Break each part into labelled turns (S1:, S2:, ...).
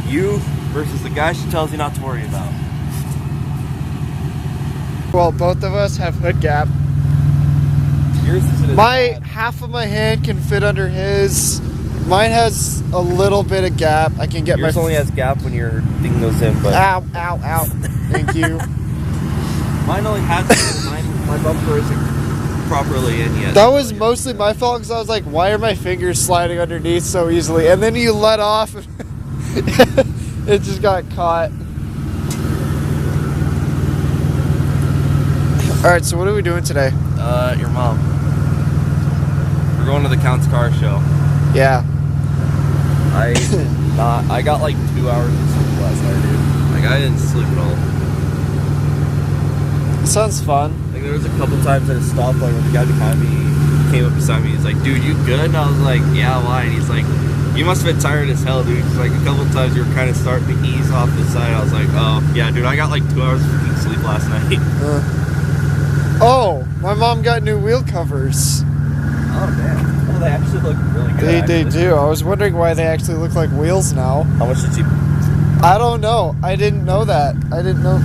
S1: You versus the guy she tells you not to worry about.
S2: Well, both of us have hood gap.
S1: Yours isn't
S2: My half of my hand can fit under his. Mine has a little bit of gap. I can get
S1: Yours
S2: my.
S1: only has gap when your thing goes in, but
S2: Ow, ow, ow. Thank you.
S1: mine only has it. My bumper isn't properly in yet.
S2: That was mostly my fault because I was like, why are my fingers sliding underneath so easily? And then you let off. It just got caught. Alright, so what are we doing today?
S1: Your mom. We're going to the Count's car show.
S2: Yeah.
S1: I got like 2 hours of sleep last night, dude. Like, I didn't sleep at all.
S2: It sounds fun.
S1: Like, there was a couple times at a stoplight where the guy behind me came up beside me. He's like, dude, you good? And I was like, yeah, why? And he's like, you must have been tired as hell, dude. It's like a couple times you were kind of starting to ease off the side. I was like, oh, yeah, dude, I got like 2 hours of freaking sleep last night.
S2: Oh, my mom got new wheel covers.
S1: Oh, damn. Well, they actually look really good.
S2: They do. I was wondering why they actually look like wheels now.
S1: How much did you...
S2: I don't know. I didn't know that. I didn't know.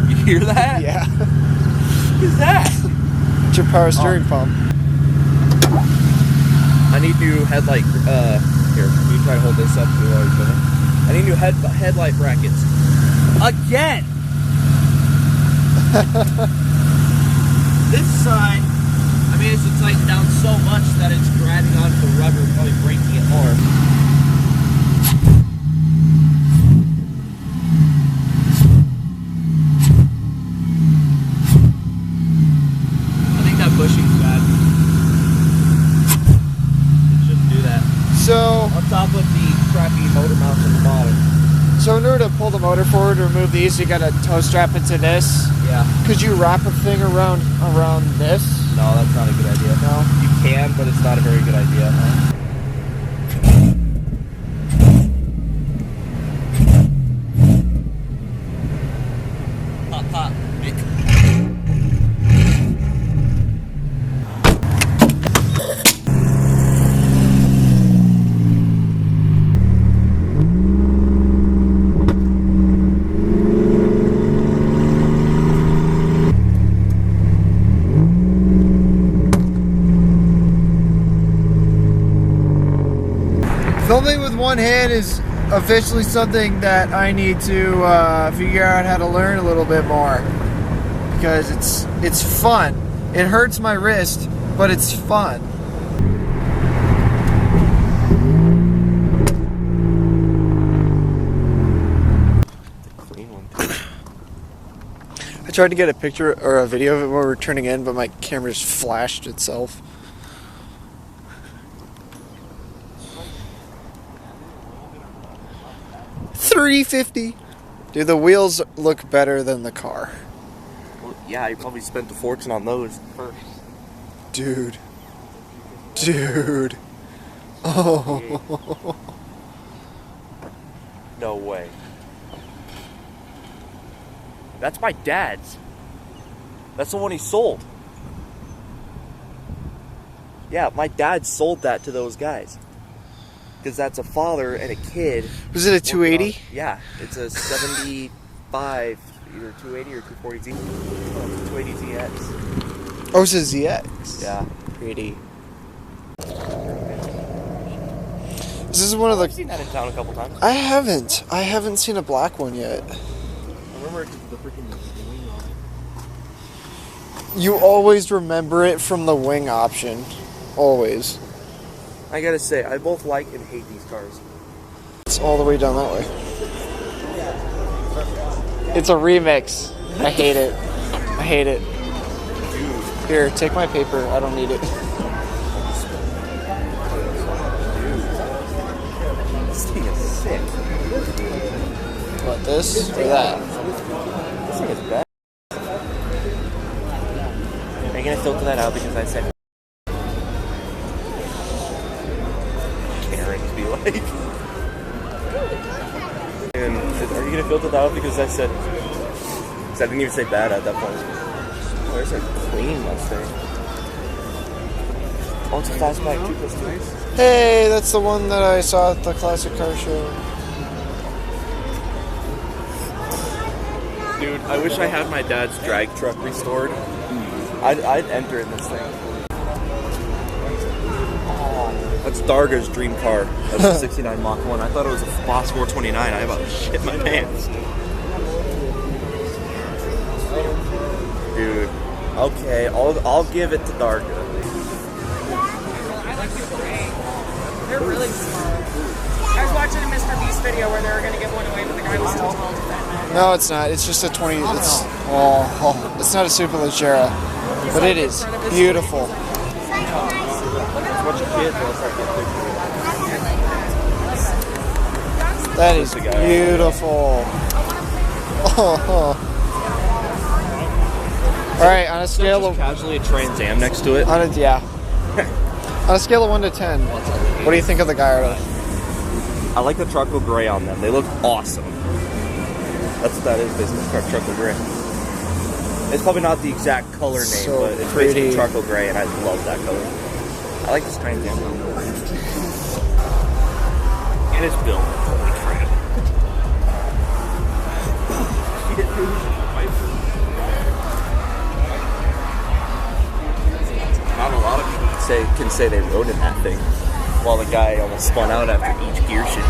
S1: You hear that?
S2: Yeah.
S1: What is that?
S2: It's your power steering pump.
S1: I need new headlight, here, you try to hold this up while you're doing it. I need new headlight brackets. Again! This side, I mean, it's tightened down so much that it's grabbing onto the rubber and probably breaking it more. I think that bushing's bad.
S2: So,
S1: On top of the crappy motor mounts on the bottom.
S2: so in order to pull the motor forward, remove these, you gotta toe strap it to this.
S1: Yeah.
S2: Could you wrap a thing around this?
S1: No, that's not a good idea.
S2: No.
S1: You can, but it's not a very good idea. Pop, pop.
S2: Filming with one hand is officially something that I need to figure out how to learn a little bit more, because it's fun. It hurts my wrist, but it's fun.
S1: Clean one.
S2: I tried to get a picture or a video of it while we were turning in, but my camera just flashed itself. $350. Dude, the wheels look better than the car.
S1: Well, yeah, you probably spent a fortune on those first.
S2: Dude. Dude. Oh.
S1: No way. That's my dad's. That's the one he sold. Yeah, my dad sold that to those guys. Because that's a father and a kid.
S2: Was it a 280?
S1: Yeah, it's a 75, either 280 or 240Z. Oh, it's a 280ZX.
S2: Oh, it's a ZX.
S1: Yeah.
S2: Pretty. This is one of
S1: I've
S2: the...
S1: seen that in town a couple times.
S2: I haven't seen a black one yet.
S1: I remember the freaking wing on it.
S2: You always remember it from the wing option. Always.
S1: I gotta say, I both like and hate these cars.
S2: It's all the way down that way. It's a remix. I hate it. I hate it. Here, take my paper. I don't need it.
S1: This thing is sick.
S2: What, this or that?
S1: This thing is bad. Are you gonna filter that out because I said Karen to be like? And are you gonna filter that out because I said? Because I didn't even say bad at that point. Where's a clean Mustang? Oh, it's a fastback too. That's nice.
S2: Hey, that's the one that I saw at the Classic Car Show.
S1: Dude, I wish I had my dad's drag truck restored. I'd enter in this thing. That's Darga's dream car. That's a 69 Mach 1. I thought it was a Boss 429. I about shit my pants. Dude. Okay, I'll give it to Darga.
S3: They're really small. I was watching a Mr. Beast video where they were going to give one away, but the guy was too tall to fit.
S2: No, it's not. It's just a 20. It's it's not a Superleggera, but it is beautiful.
S1: Watch your kids, I'll start getting pictures.
S2: That is beautiful. Oh. All right, on a scale of
S1: Casually a Trans Am next to it.
S2: on a scale of 1 to 10, what do you think of the Gallardo?
S1: I like the charcoal gray on them. They look awesome. That's what that is, business card, charcoal gray. It's probably not the exact color name,
S2: So
S1: but it's
S2: pretty.
S1: basically charcoal gray, and I love that color. I like this Trans Am though. And it's built. Holy crap. Not a lot of people can say they rode in that thing, while the guy almost spun out after each gear shift.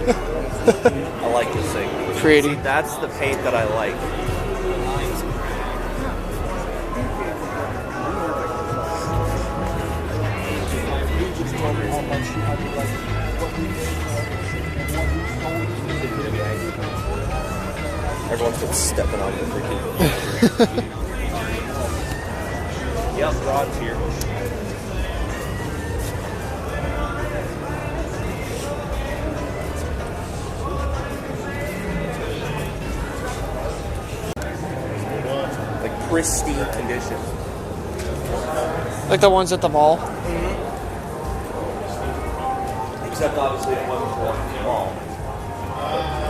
S1: I like this thing.
S2: Pretty.
S1: See, that's the paint that I like. Everyone's been stepping on the freaking. Yep, Rod's here. Like pristine condition.
S2: Like the ones at the mall?
S1: Except obviously it wasn't for small.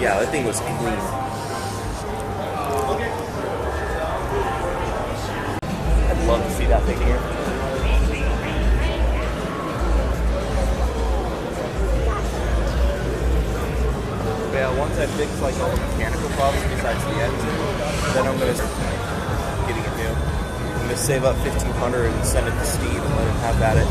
S1: Yeah, that thing was clean. I'd love to see that thing here. But yeah, once I fix like all the mechanical problems besides the engine, then I'm gonna start getting it new. I'm gonna save up $1,500 and send it to Steve and let him have at it.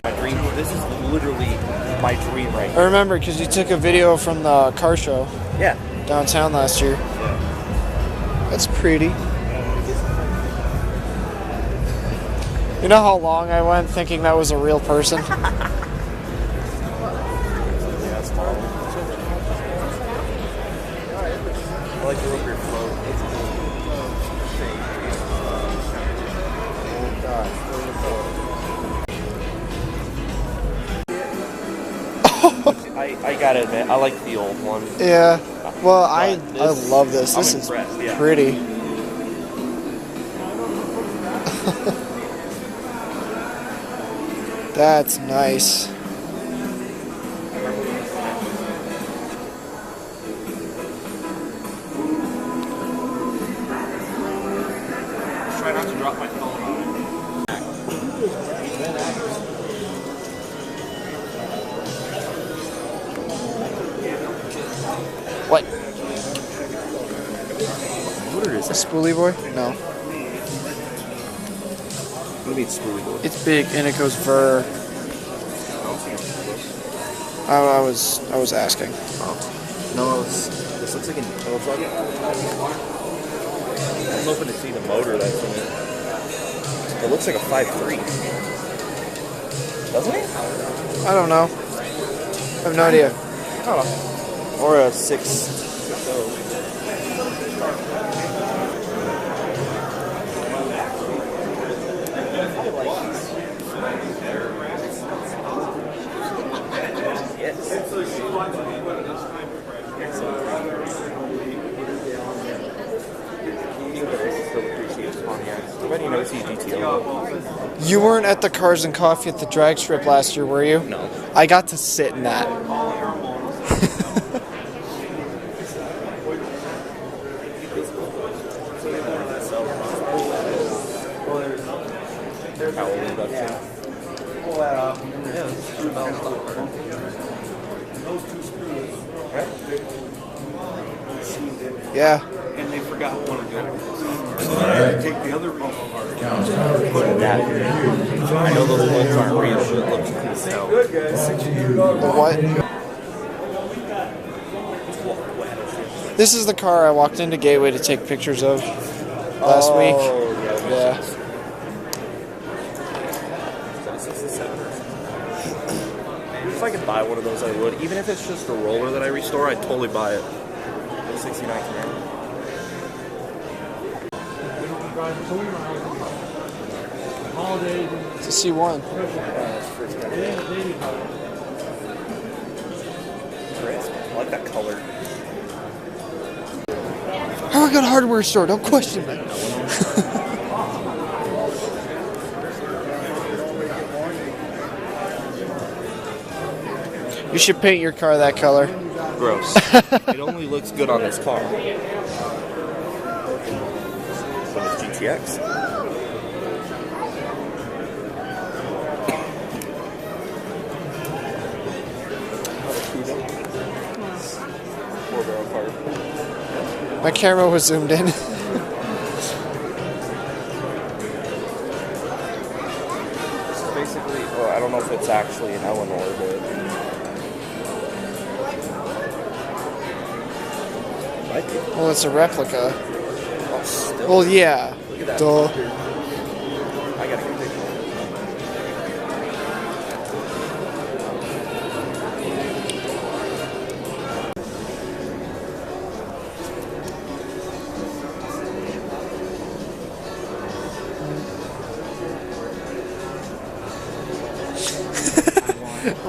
S1: My dream. This is literally my dream right
S2: I
S1: here.
S2: remember because you took a video from the car show
S1: Yeah.
S2: downtown last year. That's pretty. You know how long I went thinking that was a real person?
S1: Yeah, that's small. I like the rope your float. It's I gotta admit, I like the old one.
S2: Yeah. Well, I
S1: this-
S2: love this.
S1: I'm
S2: This
S1: impressed,
S2: is
S1: yeah.
S2: pretty. That's nice.
S1: Try not to drop my phone on it.
S2: What?
S1: What is
S2: A spoolie boy? No.
S1: What do you mean spoolie board?
S2: It's big and it goes ver. I was asking.
S1: No, this looks like an oil truck. I'm hoping to see the motor that's in it. It looks like a 5.3. Doesn't it?
S2: I don't know. I have no idea.
S1: Oh. Or a 6. Yes. Everybody knows he's GTO.
S2: You weren't at the Cars and Coffee at the drag strip last year, were you?
S1: No.
S2: I got to sit in that. Yeah.
S4: And they forgot one of them. Take the other bump apart.
S1: I know those ones aren't real, but it looks cool as hell.
S2: What? This is the car I walked into Gateway to take pictures of last week. Yeah.
S1: If I could buy one of those, I would. Even if it's just a roller that I restore, I'd totally buy it. 69 Camaro.
S2: It's a C1.
S1: I like that color.
S2: I work at a hardware store. Don't question me. You should paint your car that color.
S1: Gross. It only looks good on this car. So it's GTX.
S2: My camera was zoomed in.
S1: Basically, well, I don't know if it's actually in Eleanor, but
S2: Well, it's a replica.
S1: oh, still.
S2: Well, yeah.
S1: Look at that.
S2: Duh.
S1: I gotta get a picture.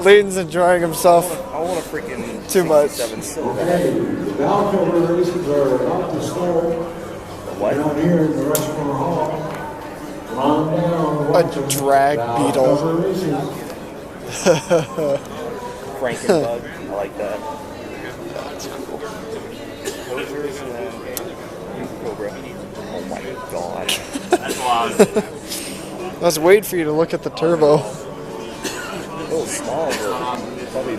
S2: Leighton's enjoying himself.
S1: I want a freaking
S2: Too much.
S1: 67 Silver.
S5: The Valcover races are about to start.
S1: What?
S5: Down here in the restaurant hall. Come down.
S2: A drag beetle.
S5: Valcover races.
S1: Frankenbug. I like that. That's cool. Hosers and then Cobra. Oh my god. That's wild.
S2: I was waiting for you to look at the turbo.
S1: A little small, but probably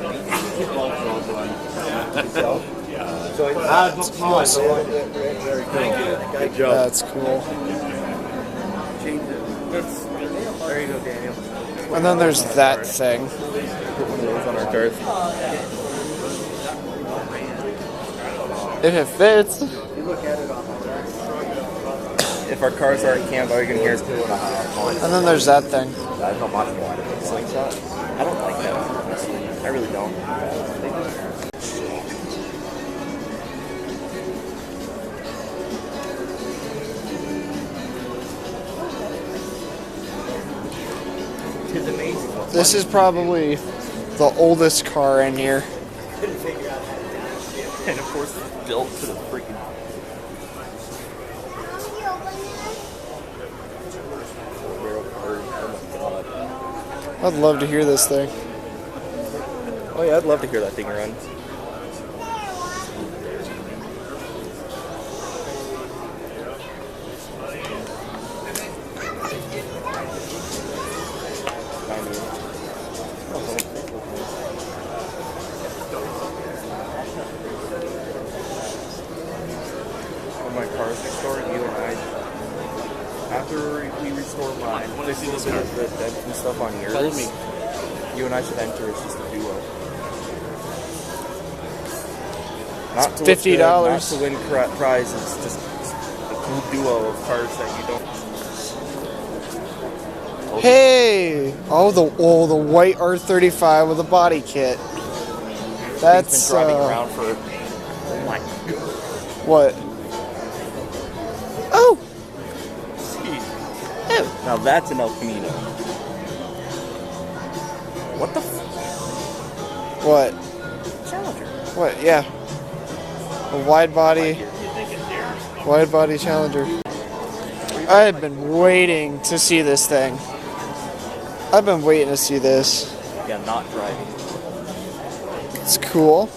S1: Good job.
S2: That's cool.
S1: There you go, Daniel.
S2: And then there's that thing.
S1: Put one of those on our cars.
S2: If it fits.
S1: If our cars aren't canned, all you're gonna hear is
S2: And then there's that thing.
S1: slingshot. I don't like that, honestly. I really don't. It's amazing.
S2: This is probably the oldest car in here.
S1: And of course, it's built to the freaking.
S2: I'd love to hear this thing.
S1: Oh yeah, I'd love to hear that thing run. When my car's restored, you and I, after we restore mine, there's a little bit of the dents and stuff on yours.
S4: Follow me.
S1: You and I should enter as just a duo. Not to look
S2: $50.
S1: good, not to win prizes, just a cool duo of cars that you don't.
S2: Hey! Oh, the white R35 with a body kit. That's
S1: He's been driving around for. Oh my god.
S2: what? Oh!
S1: Now that's an El Camino. What the
S2: What?
S1: Challenger?
S2: What? Yeah. A wide body Challenger. I've been waiting to see this thing. I've been waiting to see this.
S1: Yeah, not driving.
S2: It's cool.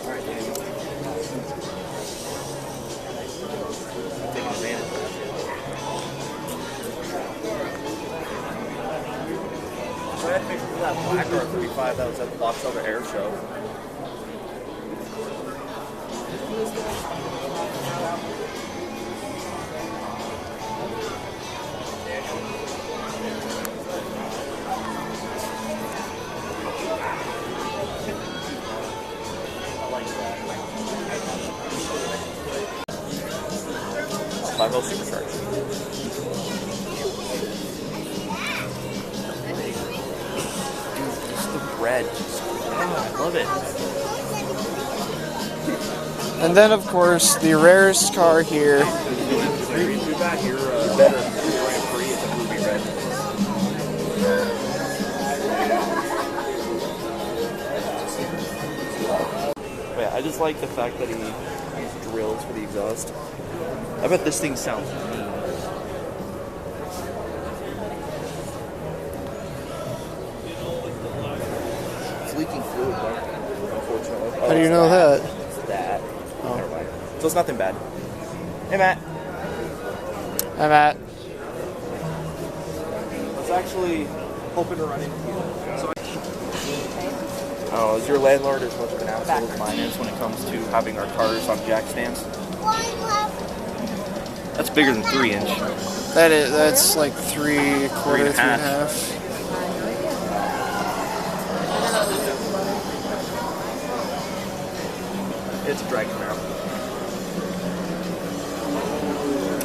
S1: Taking advantage of it. So I had pictures of that black R35 that was at the Box Elder Air Show. Five supercharged. Just the red. I love it.
S2: And then, of course, the rarest car here.
S1: You got your better Grand Prix. It's a ruby red. But yeah, I just like the fact that he used drills for the exhaust. I bet this thing sounds mean. It's leaking fluid, unfortunately.
S2: How do you know that?
S1: It's that. Oh. Never mind. So it's nothing bad. Hey, Matt.
S2: I'm at.
S1: I was actually hoping to run into you. So is your landlord as much of an asshole as mine is when it comes to having our cars on jack stands? That's bigger than 3-inch.
S2: That's like 3/4, 3.5.
S1: It's a drag Camaro.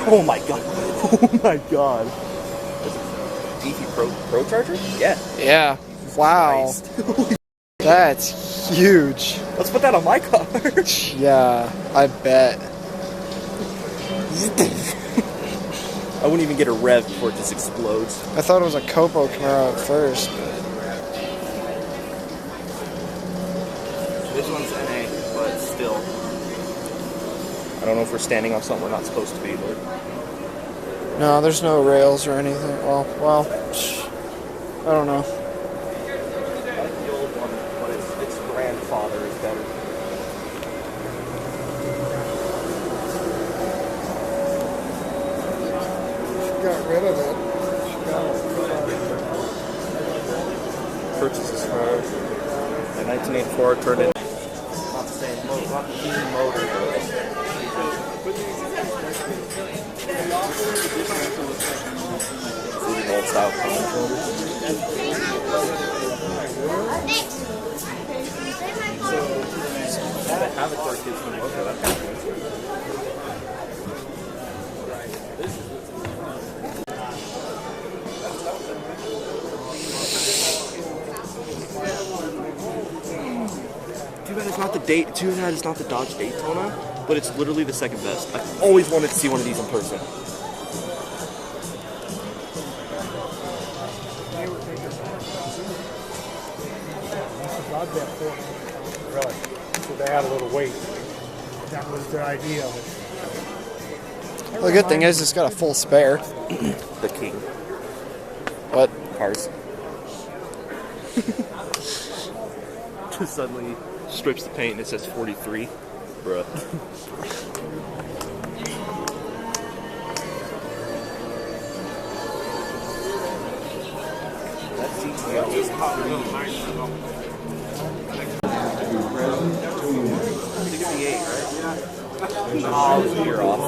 S1: Oh my god. Oh my god. Is it DC Pro Charger? Yeah.
S2: Yeah. Wow. That's huge.
S1: Let's put that on my car.
S2: Yeah, I bet.
S1: I wouldn't even get a rev before it just explodes.
S2: I thought it was a Copo Camaro at first.
S1: This one's NA, but still. I don't know if we're standing on something we're not supposed to be, but...
S2: No, there's no rails or anything. Well, I don't know.
S1: I like the old one, but its grandfather is better.
S2: Got rid of it.
S1: Purchased this car in 1984, turned in. Not the same motor, not the same motor. Including old style controllers. I have a car kids from Mocha, that's kind of good. Too bad it's not the Too bad it's not the Dodge Daytona, but it's literally the second best. I've always wanted to see one of these in person.
S6: Really? So they had a little weight. That was their idea of it.
S2: Well, the good thing is it's got a full spare.
S1: The king.
S2: What?
S1: Cars. Just suddenly strips the paint and it says 43. Bruh. That CTO is hot. 68, right? Oh, you're off.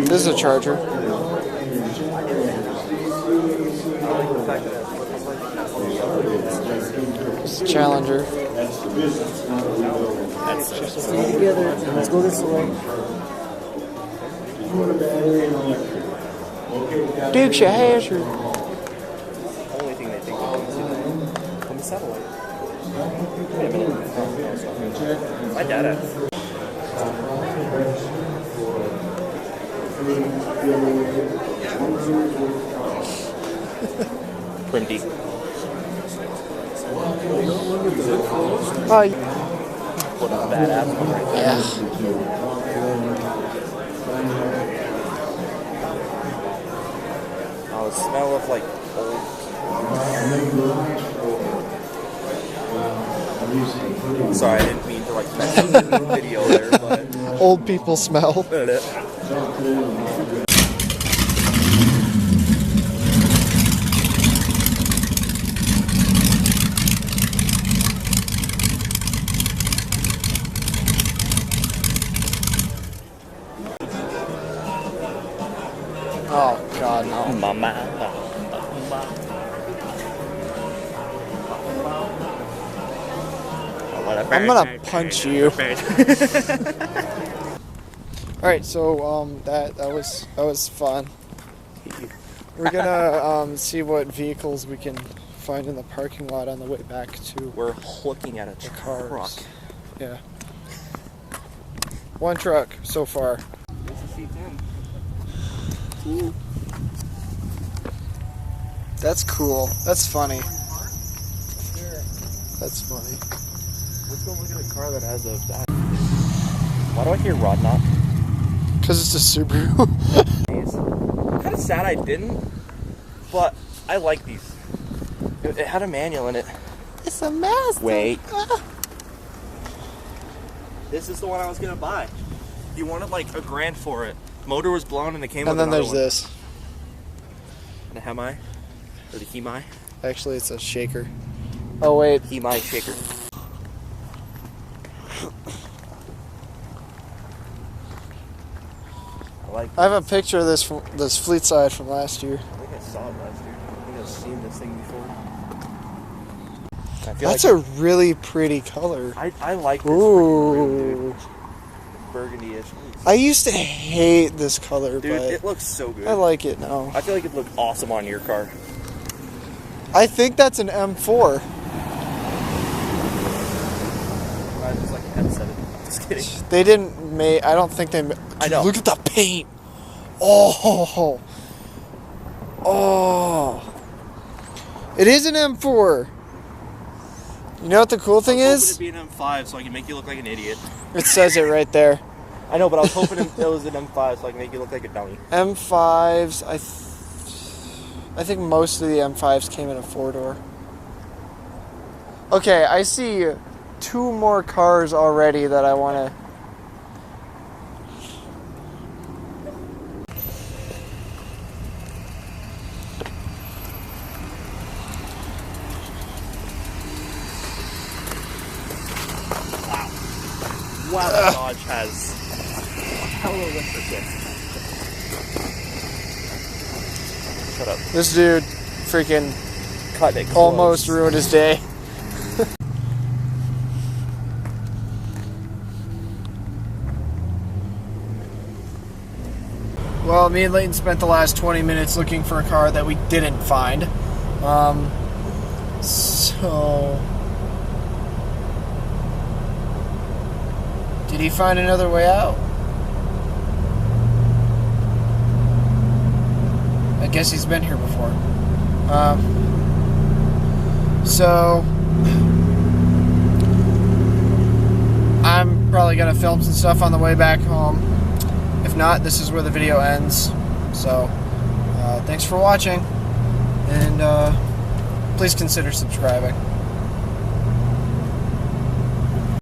S2: This is a Charger. It's a Challenger.
S6: Stay together and let's go this way.
S2: Dukes of Hazzard.
S1: Only thing they think of is on the satellite. Wait a minute. My dad had Printy.
S2: Oh,
S1: What a badass one right there.
S2: yeah.
S1: Oh, the smell of like old. Sorry, I didn't mean to like mess up the video there, but.
S2: Old people smell. Oh God, no.
S1: Mama.
S2: I'm gonna punch you. All right, so that was fun. We're gonna see what vehicles we can find in the parking lot on the way back to
S1: We're looking at a
S2: the cars.
S1: truck.
S2: Yeah. One truck so far. That's cool. That's funny. That's funny.
S1: Let's go look at a car that has a back. Why do I hear rod knock?
S2: Because it's a Subaru.
S1: I'm kind of sad I didn't, but I like these. It had a manual in it.
S2: It's a Mazda.
S1: Wait. This is the one I was gonna buy. You wanted like $1,000 for it. Motor was blown and it came
S2: And
S1: with
S2: then
S1: another
S2: there's
S1: one.
S2: this.
S1: The Hemi? Or the Hemi?
S2: Actually, it's a shaker. Oh wait.
S1: Hemi shaker.
S2: I have a picture of this from this Fleet Side from last year.
S1: I think I saw it last year. I think I've seen this thing before. I feel
S2: That's
S1: like
S2: a really pretty color.
S1: I like this freaking rim,
S2: Ooh.
S1: dude. Burgundy-ish.
S2: I used to hate this color,
S1: Dude,
S2: but
S1: it looks so good.
S2: I like it now.
S1: I feel like it looked awesome on your car.
S2: I think that's an M4.
S1: Mine was like an M7. Just kidding.
S2: They didn't make. I don't think they.
S1: I know.
S2: Look at the paint. Oh. Oh. It is an M4. You know what the cool thing
S1: I was
S2: is?
S1: hoping it'd be an M5 so I can make you look like an idiot.
S2: It says it right there.
S1: I know, but I was hoping it was an M5 so I can make you look like a dummy.
S2: M5s. I think most of the M5s came in a 4-door. Okay, I see 2 more cars already that I want to.
S1: Wow, that Dodge has a hell of a lifter kit. Shut up.
S2: This dude freaking
S1: Cut it close.
S2: almost ruined his day. Well, me and Leighton spent the last 20 minutes looking for a car that we didn't find. So... Did he find another way out? I guess he's been here before. So I'm probably gonna film some stuff on the way back home. If not, this is where the video ends. So thanks for watching, and please consider subscribing.